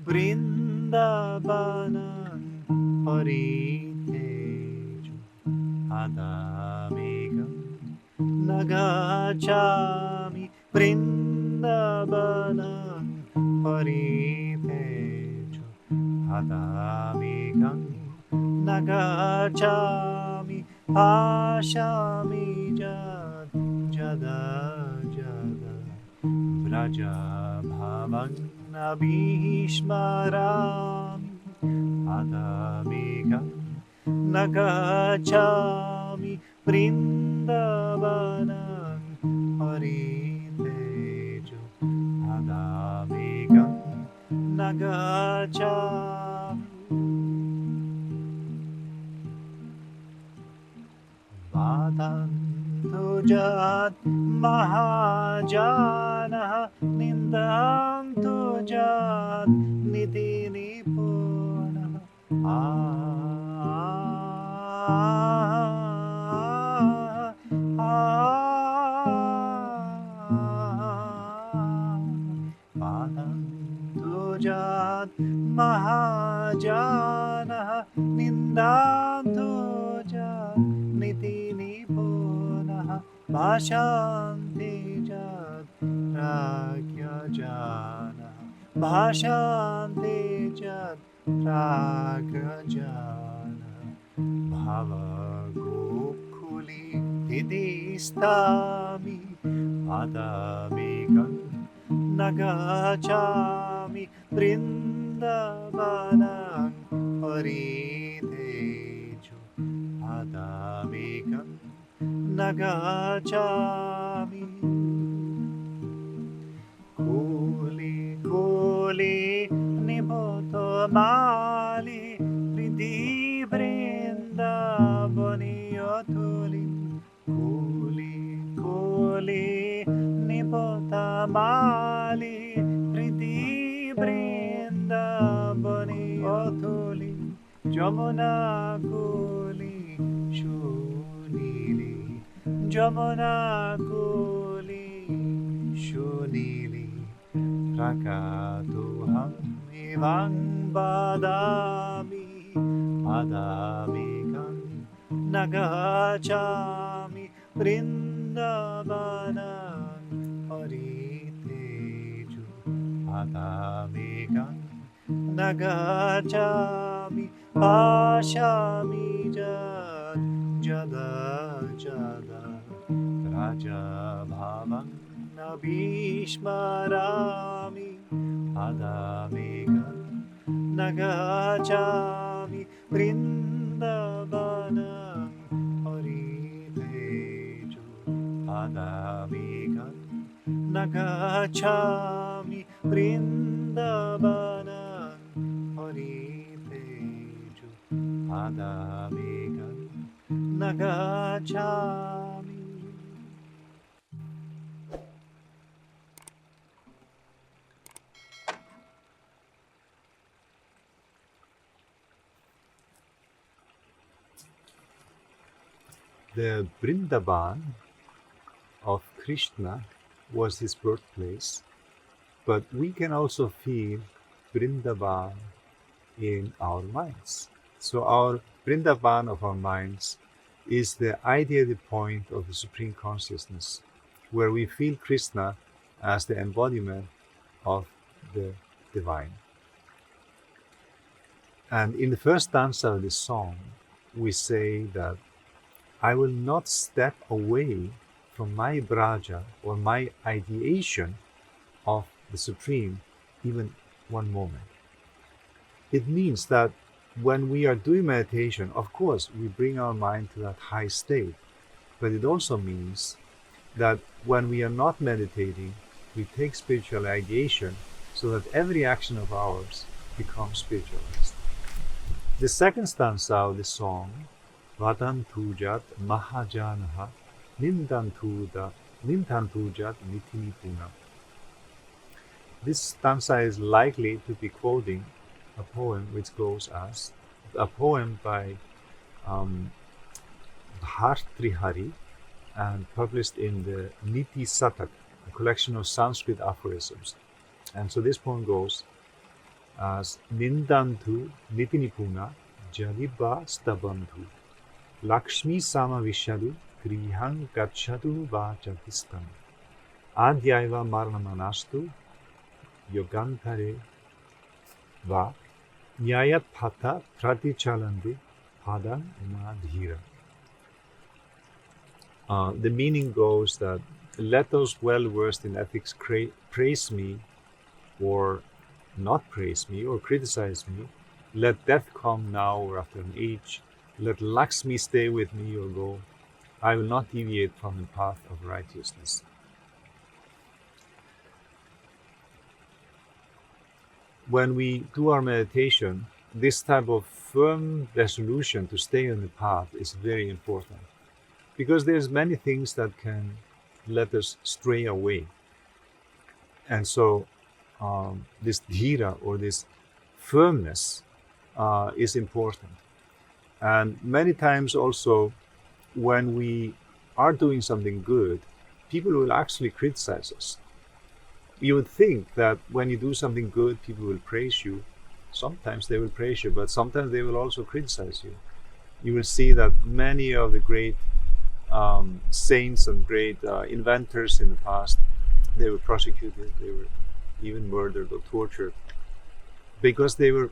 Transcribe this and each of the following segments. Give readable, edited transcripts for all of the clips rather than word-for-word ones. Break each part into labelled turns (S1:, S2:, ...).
S1: Vrindavanam Pariteju Adamegam Nagachami Vrindavanam Pariteju Adamegam Nagachami Pashami Jada Jada Vraja Bhavan Abhishmarami Adamegam Nagachami Vrindavanam Pariteju Adamegam Nagachami Vadantu Jat Mahajanah Nindantu Jat Niti Nipuna Vadantu Jat Mahajanah Nindantu Jat Niti Nipuna Bhashanti Jat Pragya Jana Bhashanti Jat Pragya Jana Bhava Gokuli Didistami Adamegam Nagachami Vrindavanam Pariteju Adamegam Nagachami Kuli Kuli Niboto Mali Pridi Vrindavani Otuli Kuli Kuli Nibota Mali Pridi Vrindavani Otuli Jamuna Kuli Shunili Jamuna Kuli Shunili Rakatuham Evang Badami Adamegam Nagachami Vrindavanam Pariteju Adamegam Nagachami Pashami Jada Jada Raja Bhavan Abhishmarami Adamegam Nagachami Vrindavanam Pariteju Adamegam Nagachami Vrindavanam Pariteju Adamegam Nagachami. The Vrindavan of Krishna was his birthplace, but we can also feel Vrindavan in our minds. So our Vrindavan of our minds is the ideal point of the Supreme Consciousness, where we feel Krishna as the embodiment of the Divine. And in the first stanza of this song, we say that I will not step away from my Braja or my ideation of the Supreme even one moment. It means that when we are doing meditation, of course, we bring our mind to that high state, but it also means that when we are not meditating, we take spiritual ideation so that every action of ours becomes spiritualized. The second stanza of the song, Vadantujat Mahajanaha Nintantujat Nitinipuna. This stanza is likely to be quoting a poem which goes as a poem by Bhartrihari and published in the Niti Satak, a collection of Sanskrit aphorisms. And so this poem goes, as Nindantu Nitinipuna Jaliba Stabandhu Lakshmi Sama Vishadu Grihang Gachadu Vajatistam Adyaiva Marnamanastu Yogantare Va Nyayat Pata Pratichalandi Padam Madhira. The meaning goes that let those well versed in ethics praise me or not praise me or criticize me. Let death come now or after an age. Let Lakshmi stay with me or go. I will not deviate from the path of righteousness. When we do our meditation, this type of firm resolution to stay on the path is very important, because there's many things that can let us stray away. And so this dhira, or this firmness, is important. And many times also, when we are doing something good, people will actually criticize us. You would think that when you do something good, people will praise you. Sometimes they will praise you, but sometimes they will also criticize you. You will see that many of the great saints and great inventors in the past, they were prosecuted, they were even murdered or tortured, because they were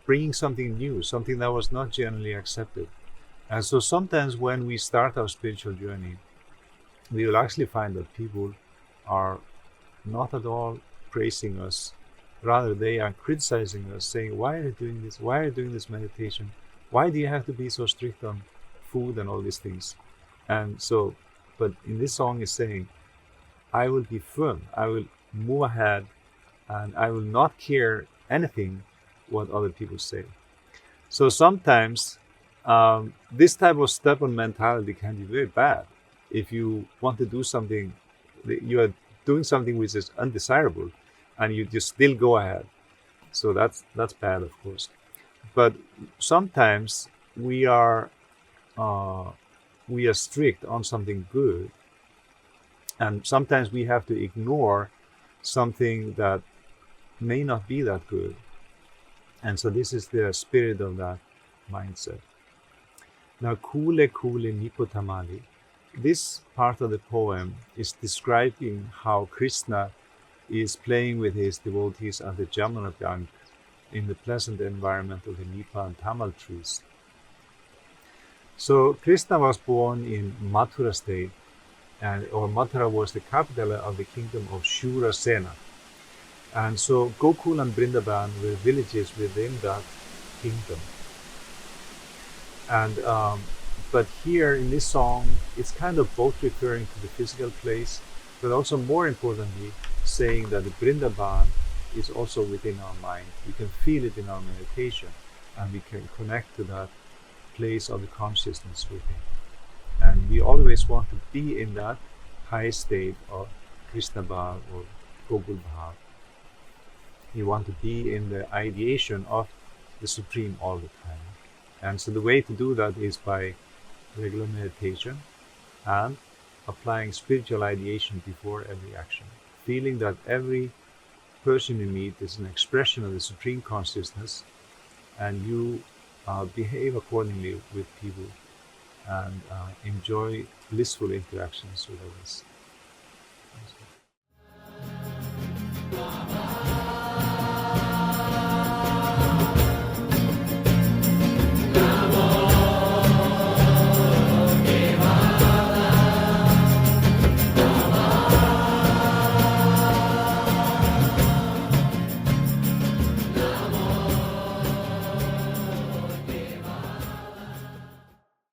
S1: bringing something new, something that was not generally accepted. And so sometimes when we start our spiritual journey, we will actually find that people are not at all praising us. Rather, they are criticizing us, saying, why are you doing this? Why are you doing this meditation? Why do you have to be so strict on food and all these things? And so, but in this song is saying, I will be firm, I will move ahead, and I will not care anything what other people say. So sometimes this type of stubborn mentality can be very bad. If you want to do something, you are doing something which is undesirable, and you just still go ahead. So that's bad, of course. But sometimes we are strict on something good, and sometimes we have to ignore something that may not be that good. And so this is the spirit of that mindset. Now, Kule Kule Nipotamali, this part of the poem is describing how Krishna is playing with his devotees at the Jamuna bank in the pleasant environment of the Nipa and Tamal trees. So Krishna was born in Mathura state, or Mathura was the capital of the kingdom of Shurasena. And so Gokul and Vrindavan were villages within that kingdom. And but here in this song, it's kind of both referring to the physical place, but also more importantly, saying that the Vrindavan is also within our mind. We can feel it in our meditation, and we can connect to that place of the consciousness within. And we always want to be in that high state of Krishna Bhav or Gokul Bhav. You want to be in the ideation of the Supreme all the time. And so the way to do that is by regular meditation and applying spiritual ideation before every action. Feeling that every person you meet is an expression of the Supreme Consciousness, and you behave accordingly with people and enjoy blissful interactions with others.